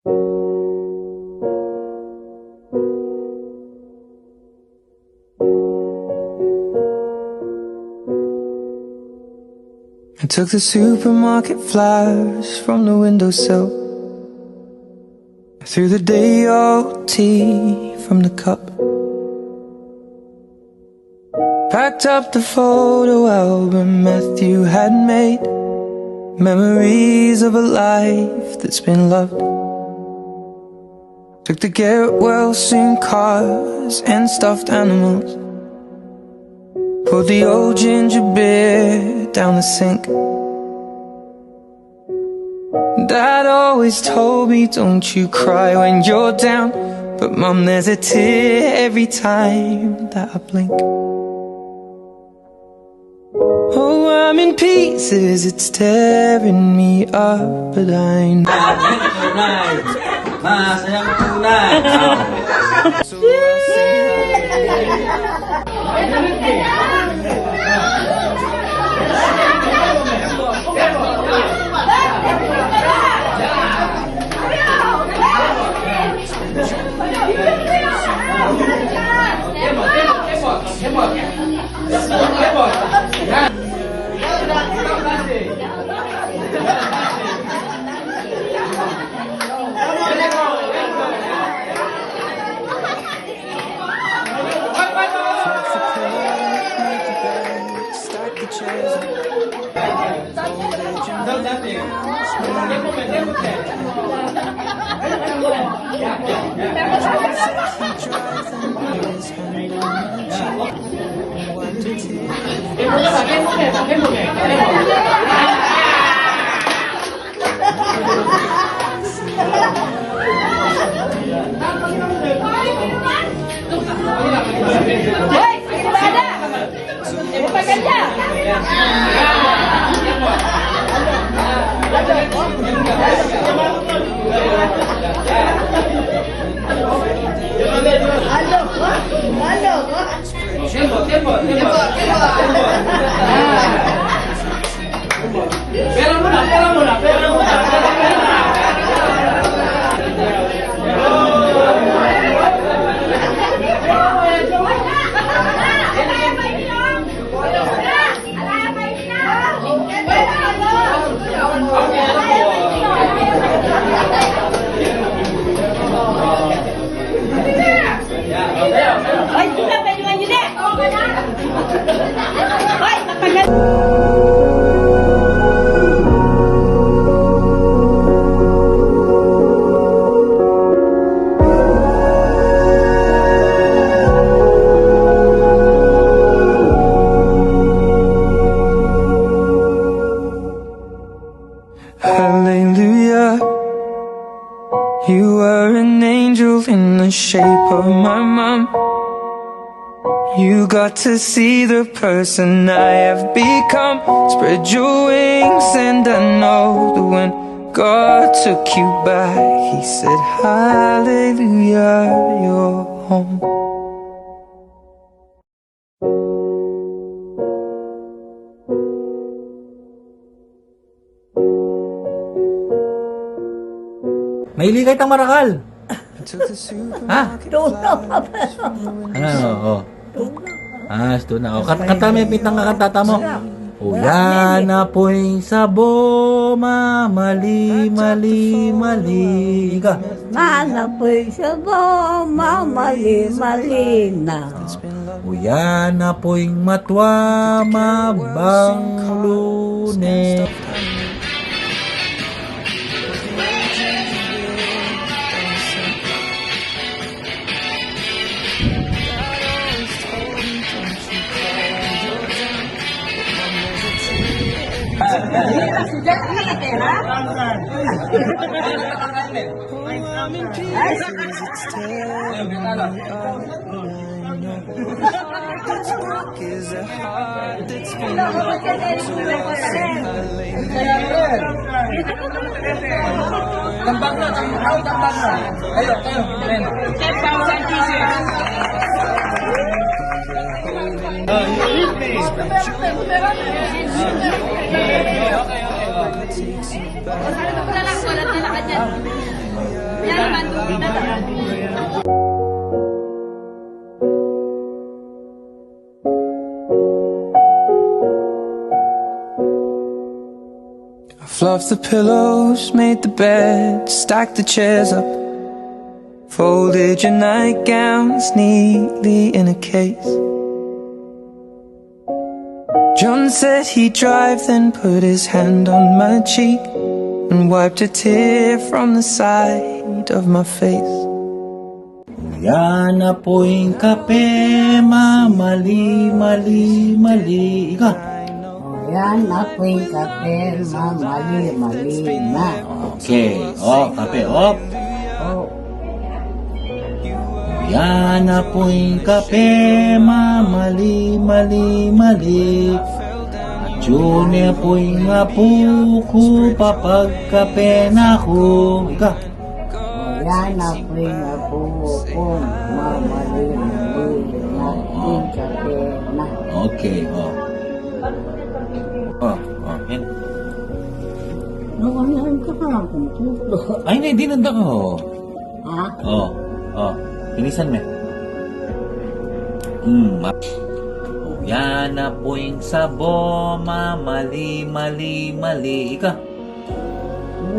I took the supermarket flyers from the windowsill. I threw the day-old tea from the cup. Packed up the photo album Matthew had made, memories of a life that's been loved. Took the get well soon cars and stuffed animals, poured the old ginger beer down the sink. Dad always told me, don't you cry when you're down, but Mum, there's a tear every time that I blink. Oh, I'm in pieces, it's tearing me up, but I know. So I'll Hallelujah, you were an angel in the shape of my mom. You got to see the person I have become. Spread your wings and I know that when God took you back, He said, hallelujah, you're home. Mahilig kayo marakal. Ha? Tuna pa. Ano? Oh. Tuna. Kanta mo yung pitang kakantata mo. Uyan na po'y sabo, mali. Ika. Mana po'y sabo, mali na. Uyan na po'y matwa, mabang Lunes. Tambak na. Kayo. 10,000 pieces. I fluffed the pillows, made the bed, stacked the chairs up, folded your nightgowns neatly in a case. John said he'd drive, then put his hand on my cheek and wiped a tear from the side of my face. Yan na po'y kape, mali, ika. Yan ako'y kape, mali na. Okay, kape, Oh, Yan na po'y kape, mali. Junior po'y mapuko, papagkape na ko. Ika. yan ako'y nabuko, mali na. Aking kape na. Okay, yan. Nawalan ka ka ng kumpulo. Ay, hindi, dinanda ka, Ha? Pinisan mo. Yan na po'y sabo, mali. Ika.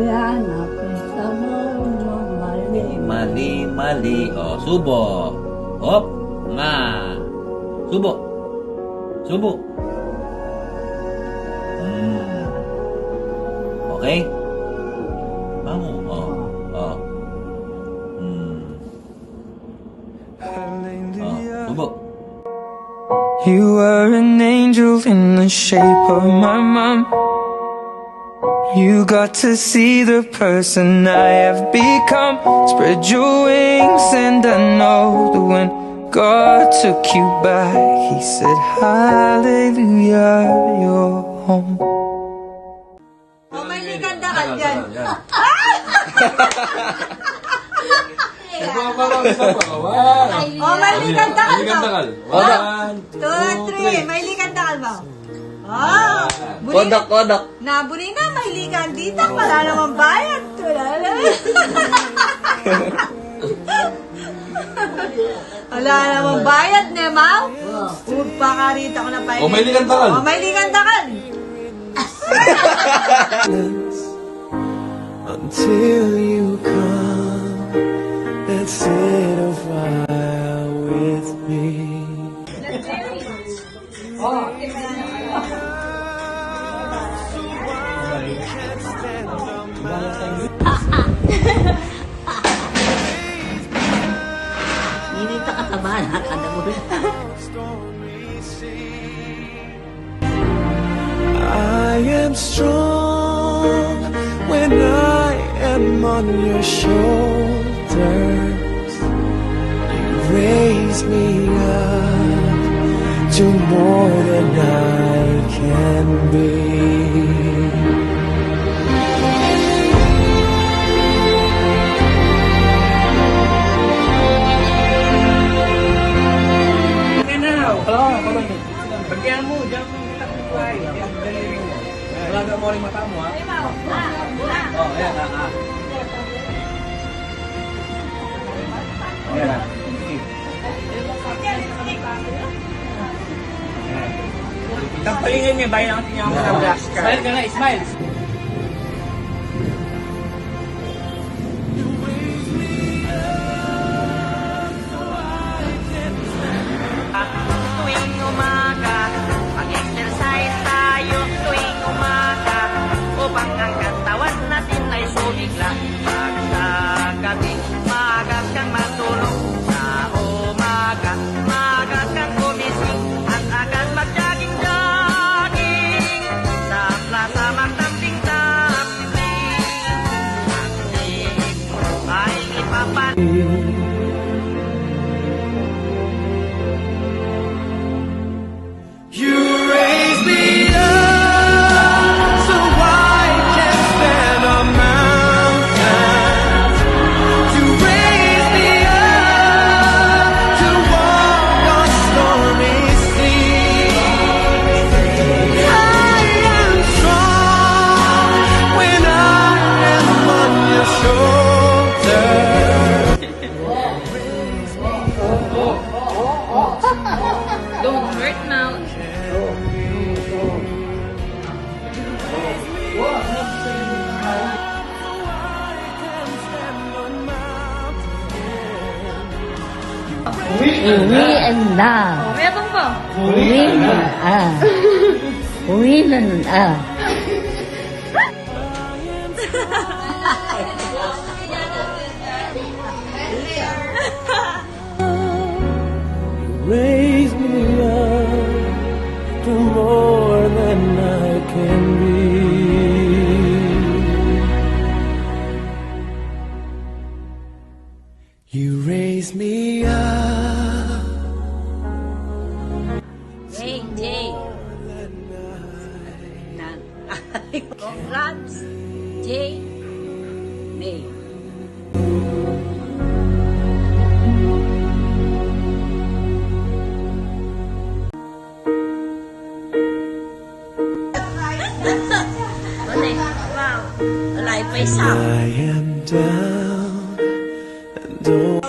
Yan ako'y sabong, Mali. Subo. Hop. Nga. Subo. Okay? Bango. Subo. You were an angel in the shape of my mom. You got to see the person I have become. Spread your wings and I know that when God took you back, He said, hallelujah, you're home. May liganda ka dyan. May liganda ka ba? 1, 2, 3. May liganda ka ba? Kodok. Nabuni na, may ligan dito. Wala namang bayad. Wala namang bayad, ne, Mau? Pa ka rito ko na pa. May liganda ka. May liganda ka. Until you come and sit a while with me. Hindi ka kataba na kada mo. I am strong when I am on your shoulders. You raise me up to more than I can be. Bagyan mo, dyan mo yung takot ko ay. Talaga mo rin mata mo, ha? Ayan, Ayan, Tampalingin niya, bayan natin niya ako ng glass card. Smile ka na, smile! Tuwing umaga, mag-exercise tayo tuwing umaga upang ang katawan natin ay sumigla. Pag sa gabi, maaga kang matulog. Sa umaga, maaga kang gumising at agad mag-jogging-jogging sa plaza magtamping-tamping. Ang ay ipapan. You raise me up so I can stand on mountains. You raise me up to walk on stormy seas. I am strong when I am on your shoulders. Uwian na. Mayabang po. Uwi na. Uwi na. Raise me up to more than I can be. You raise me up. Jay. Congrats, Jay. May. Wow. Alay pa isa. I am down and oh.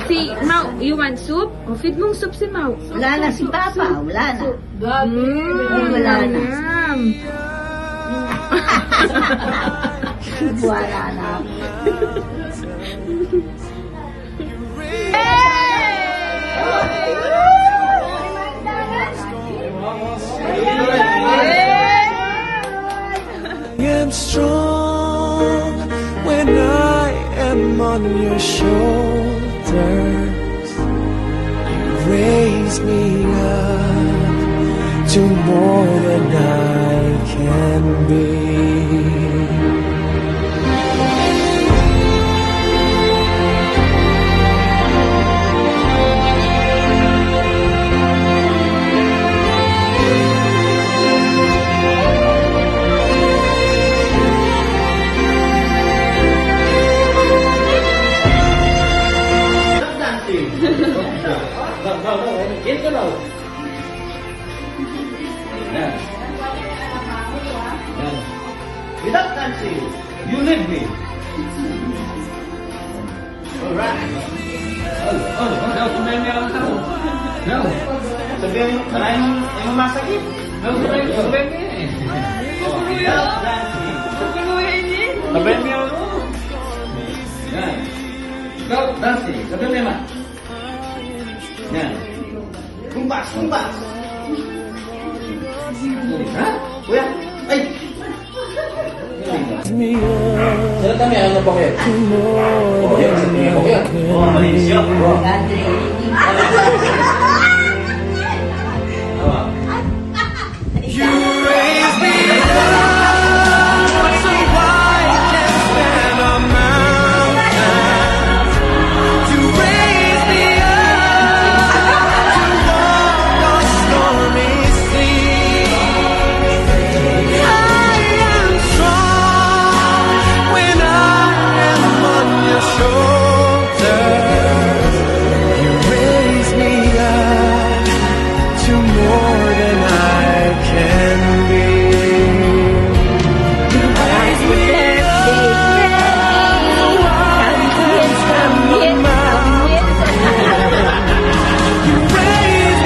Si Mau, you want soup? O, feed mong soup si Mau. Wala na si Papa. Wala na. Wala na. Wala na. I am strong when I am on your shoulders. You raise me up to more than I can be. Without dancing, you leave me. Alright. Sabihin mo, kanain mo masakit. Sabihin without dancing. Sabihin mo. Yan. Without dancing. Sabihin mo. Yan. Kumpas. Ha? Kuya? Ay! Me up Sila kami, ano ba kayo? to more Okay, than okay. I can Oh, malinis siya. You raise me up so I can stand on mountains. You raise me up to walk on stormy seas. I am strong when I am on your shoulders. You raise me up to more than I can be. You raise me You raise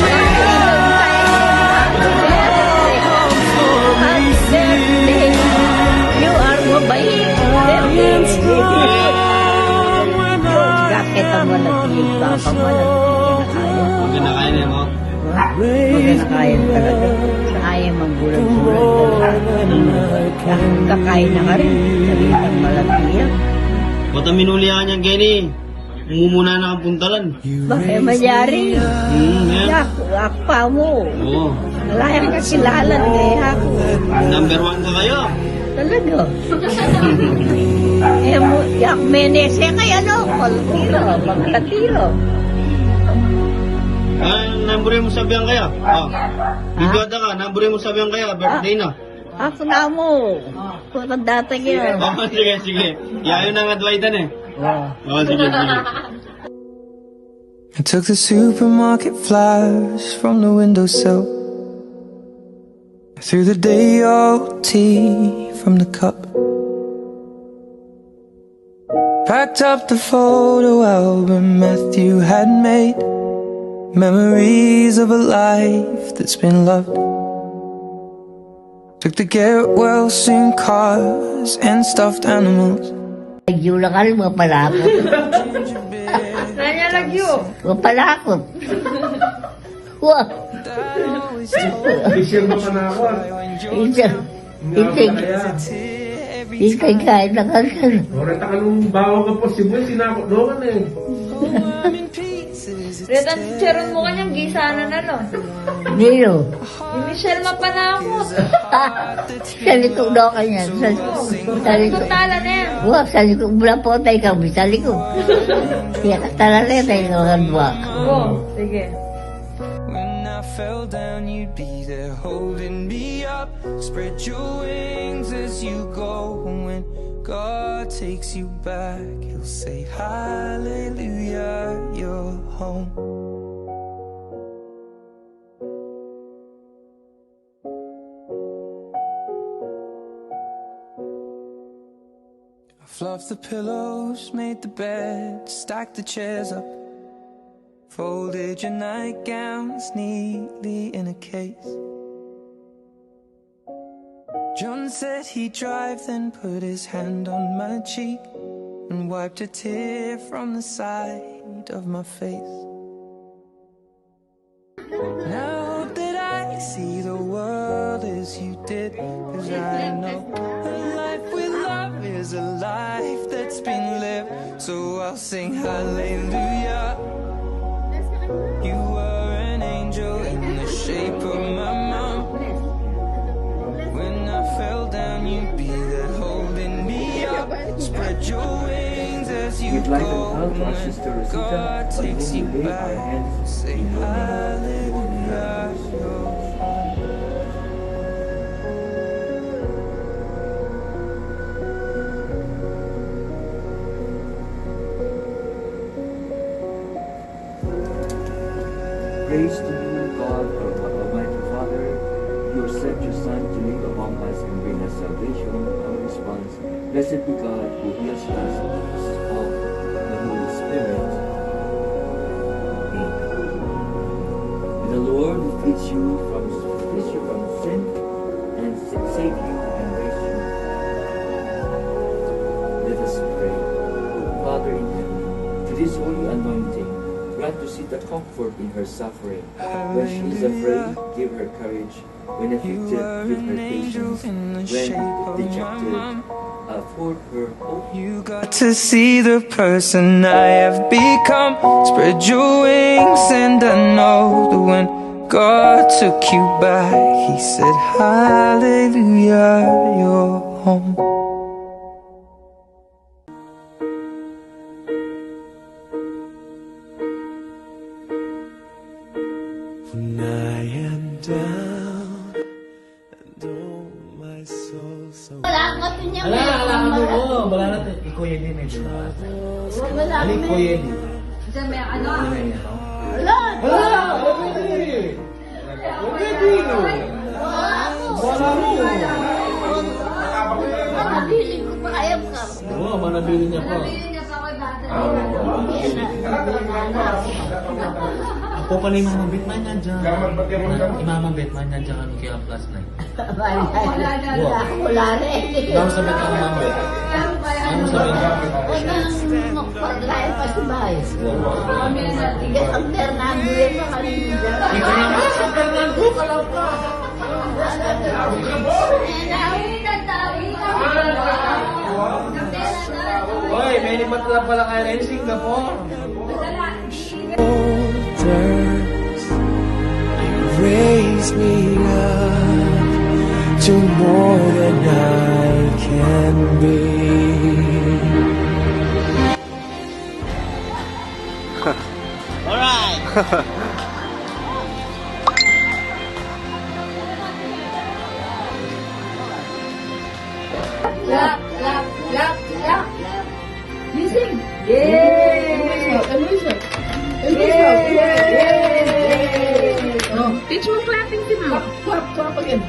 me You are mabait. Bakit ang manatilig ka pa Ang kinakain niya mo. Magkakaya talaga. Kaya magbulag-bulag talaga. Kakain na ka rin. Salitang malatiyak. Ba't ang minulihan niya, Kenny? Umumuna na ang puntalan. Bakit mayari? Yan. Ako pa mo. Oo. Wala yung kakilalan kaya ako. Number 1 ka kayo. Talaga. Eh mo, yak menese kaya no? Kaltiro, magkatiro. Namburin mo sabihan kaya. Bibiyada ka, namburin mo sabihan kaya. Birthday na. Ako na mo. Kung dati yun. Sige. Yayo na nga Dwightan eh. Sige. I took the supermarket flyers from the windowsill. Threw the day old tea from the cup, packed up the photo album Matthew had made, memories of a life that's been loved. Took the get well soon cars and stuffed animals. Nagulakal mo palakot. Nanya lagyo. Mo palakot. Wah. Official mo pa na ako. Ikay kain na kasal. Oreta ka nung bawang ka possible, sinakot doon eh. Retan charon mo kanyang gisana na no. Nilo. Yung Michelle mapanakot. Sa likod daw kanya. Sa likod. Tala na yan. Wah, sa likod mula po tayo kami. Sa likod. Kaya katala na yun tayo naman buwak. Oo, sige. When I fell down, you'd be there holding me up. Spread your wings as you go. When God takes you back, He'll say, Hallelujah, you're home. I fluffed the pillows, made the bed, stacked the chairs up. Folded your nightgowns neatly in a case. John said he'd drive, then put his hand on my cheek and wiped a tear from the side of my face. Now that I see the world as you did, 'cause I know a life with love is a life that's been lived. So I'll sing hallelujah. You were an angel in the shape of my mom. When I fell down, you'd be there holding me up. Spread your wings as you We'd like to go. help our sister When Rosita, God on takes whom you we lay our back, hands say in your name. hallelujah. You're home. Praise to you, God, our Almighty Father. You have sent your Son to live among us and bring us salvation. Our response, blessed be God who heals us of the Holy Spirit. Amen. May the Lord who feeds you from sin and save you and raise you. Let us pray. Father in heaven, to this holy anointing, grant to see the comfort in her suffering. When she is afraid, give her courage. When afflicted, give her patience. When dejected, afford her hope. You got to see the person I have become. Spread your wings, and I know that when God took you back, He said, Hallelujah, you're home. When I am down, and oh my soul so Palakot niya. Wala natin. Ikuya din eh. Ano ikuya din? Isa may ano? Wala. Wala! Wala mo! Makabili ko pa kayam ka. Oo, manabili niya pa. Pili niya sa ako dati. Ako pala yung mga bitman niya dyan. Imamabit man niya dyan kami kaya plus 9. Wala rin. Daw sa bet ang mama. Ano sa bet? Unang magpaglain pa si Bay. Tigas ang Fernando yan sa kanina. Sa Fernando ka lang pa. Hoy, may lipat lang pala kayo rin Singapore. You raise me up to more than I can be. Alright. Clap, clap, clap, clap. You sing. Yay! Teach mo clapping si Mao. Clap again.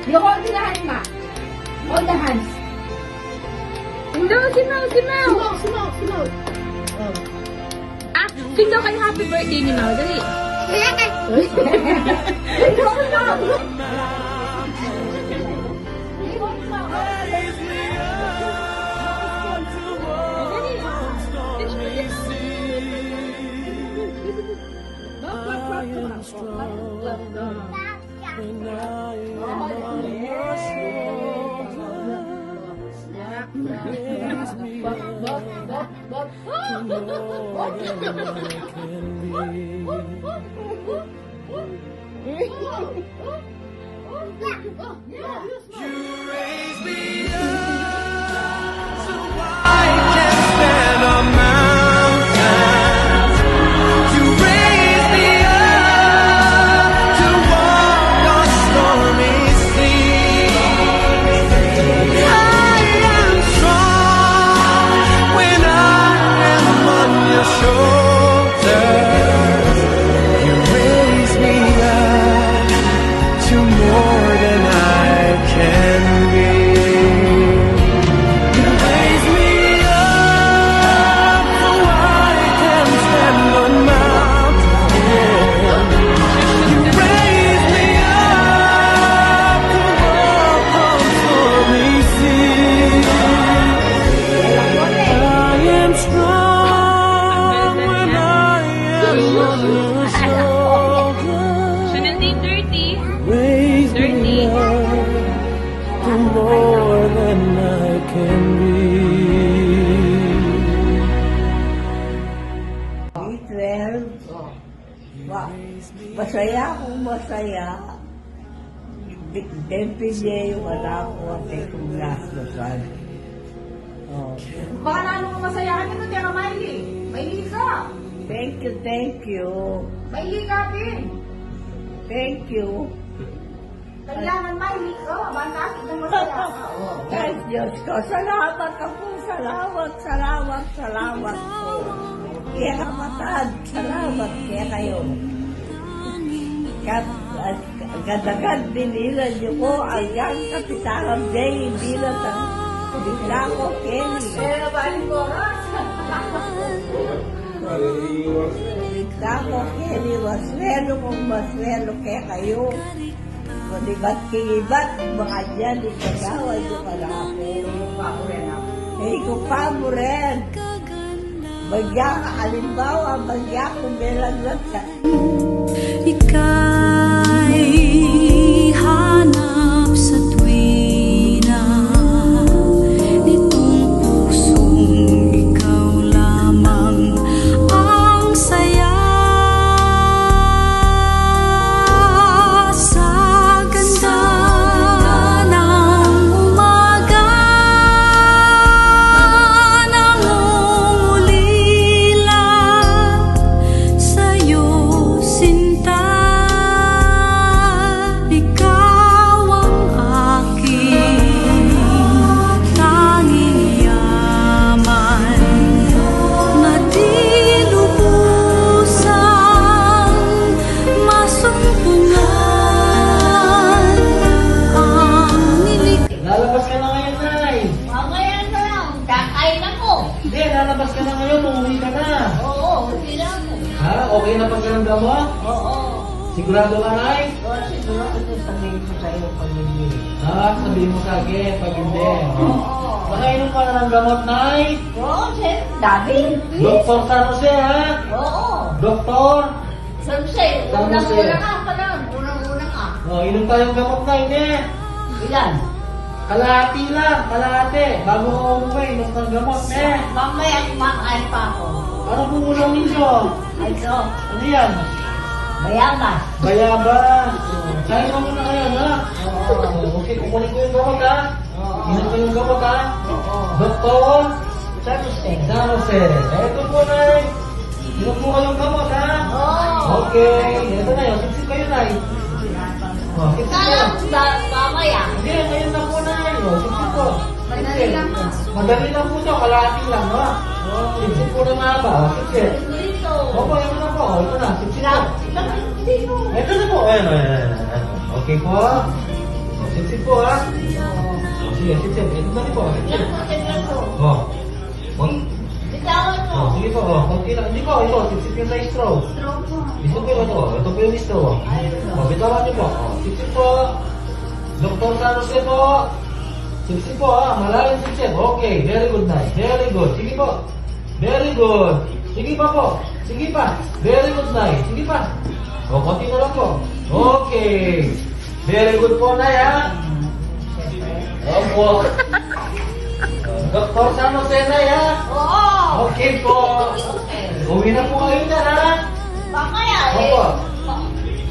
You hold the hands, ma. Hold the hands. Hindi, si Mau. Smoke. Ah, sing daw kayo happy birthday ni Mau. Dali. stand on mountains. You raise me up to walk on stormy seas. I am strong when I am on your shoulders. You raise me up to more than I can be. You raise me up so I can stand on mountains. You raise me up to walk on stormy seas. I am strong when I am on your shoulders. Chanel name 30. Raise me 30. up to more than I can be. Wow. Masaya akong masaya. Dempinye yung anak ko at ikong gastosan. Baka lalo mo masayahan ito, Tera Miley. Mahilig ka. Thank you. Mahilig ka, Pin. Thank you. Kailangan mahilig ka. Bantas, ito masaya ka. Thank Diyos ko. Salamat ka po. Salamat po. Kaya kamatad. Salamat kaya kayo. Gadagan binilan niyo ko hanggang Kapitanang Day bilang ang bigla ko, Kelly. Pero balik ko, Bigla ko, Kelly. Maswelo kaya kayo. Malibat kibat, mga dyan, ikagawad yung kalako. Hindi ko pa mo rin. Bagya ka, halimbawa, bagya kung meron lang sa... Ika'y hanap sa tuwina, nitong pusong ikaw lamang ang saya. Sa ganda ng umaga, nangungulila sa'yo, sinta. Ikaw ang aking tanging yaman na di lubusang masumpungan ang nilik. Lalabas ka na ngayon, Nay. Mamaya na lang. Kakain ako. Hindi, lalabas ka na ngayon. Umuwi ka na. Oo, hindi lang ako. Ha? Okay na pagkaramdam mo? Oo. Sigurado ka, Nay? Oo, siguro ito sabihin ko sa'yo pag hindi. Ha? Sabihin mo sa akin pag hindi. Oo. Nakainom ka na ng gamot, Nay? Oo, sir. Dami. Doktor San Jose, ha? Oo. Doktor? San Jose, San Jose. unang-una ka pa lang. Unang-una ka. Oh, inom tayong gamot, Nay, hindi. Ilan? Kalahati lang, kalahati. Bago ka umuwi, inom kang gamot, eh. Mamaya kumakain pa ako. Ano po ulam ninyo? Ay, ito. Ano yan? Bayabas. Bayabas. Kain mo muna kayo, ha? Oo. Okay, kukunin ko yung gamot, ha? Oo. Inom ko yung gamot, ha? Oo. Doktor? San Jose. San Jose. Ito po, Nay. Inom po kayong gamot, ha? Oo. Okay. Ito na yun. Sipsip kayo, Nay. Oh, sipsip kayo. Kala, mamaya. Hindi, ngayon na po, Nay. Oh, sipsip po. Madali lang, ma. Madali lang po ito. Kalahati lang, ha? Sipsip po na mahaba. Oh, sipsip. Dito. Opo, ito na po. Ito na. Sipsip po. Dito. Ito na po. Ayan. Okay po. Sip-sip po ha. Sige, sip-sip. Ito na po. Tignan ko. Oh. Bitawan mo. Sige po. Konti lang. Hindi po. Ito. Sip-sip yung na straw. Straw po. Ito po ito. Ito po yung straw. Bitawan niyo po. Sip-sip po. Dr. Sanose po. Sip-sip po ha. Malalim sip-sip. Okay. Very good night. Very good. Sige po. Very good. Sige pa po. Sige pa. Very good night. Sige pa. O, konti na lang po. Okay. Very good po, Nay, ha? Opo. Dr. Sanose, Nay, ha? Oo. Okay po. Uwi na po kayo na, ha? Mamaya eh. Opo.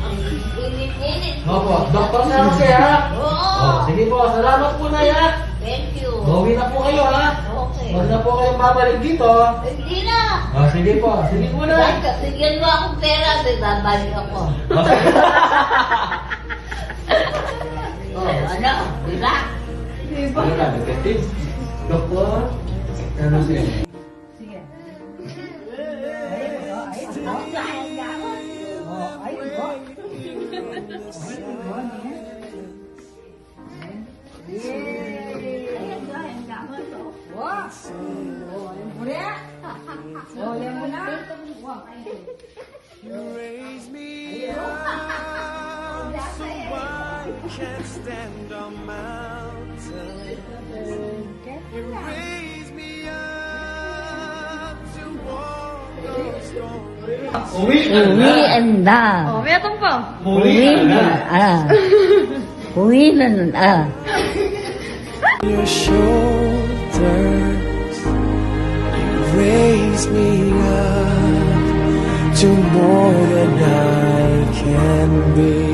Ang init-init. Opo. Dr. Sanose, ha? Oo. Sige po. Salamat po, Nay, ha? Thank you. Uwi na po kayo, ha? Okay. Huwag na po kayong babalik dito. Hindi na. Sige po. Sige po, Nay. Bigyan mo akong pera, babalik ako. Oh, ano? Diba? Ano na, detective? Doktor? Ano siya? Uwi na. Oh, may atong pa. Uwi na. Your shoulders, you raise me up to more than I can be.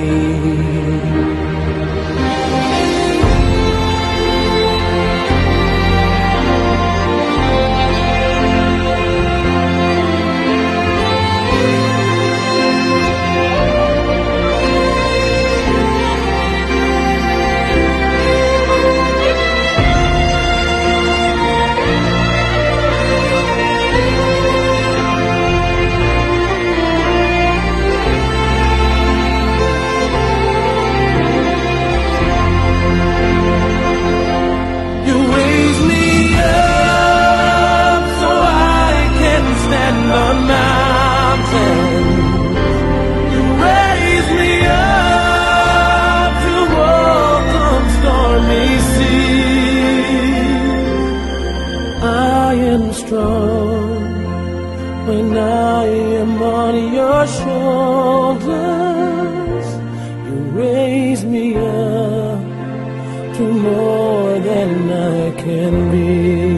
You raise me up so I can stand on mountains. You raise me up to walk on stormy seas. I am strong when I am on your shoulders. You raise me up to more than I can be.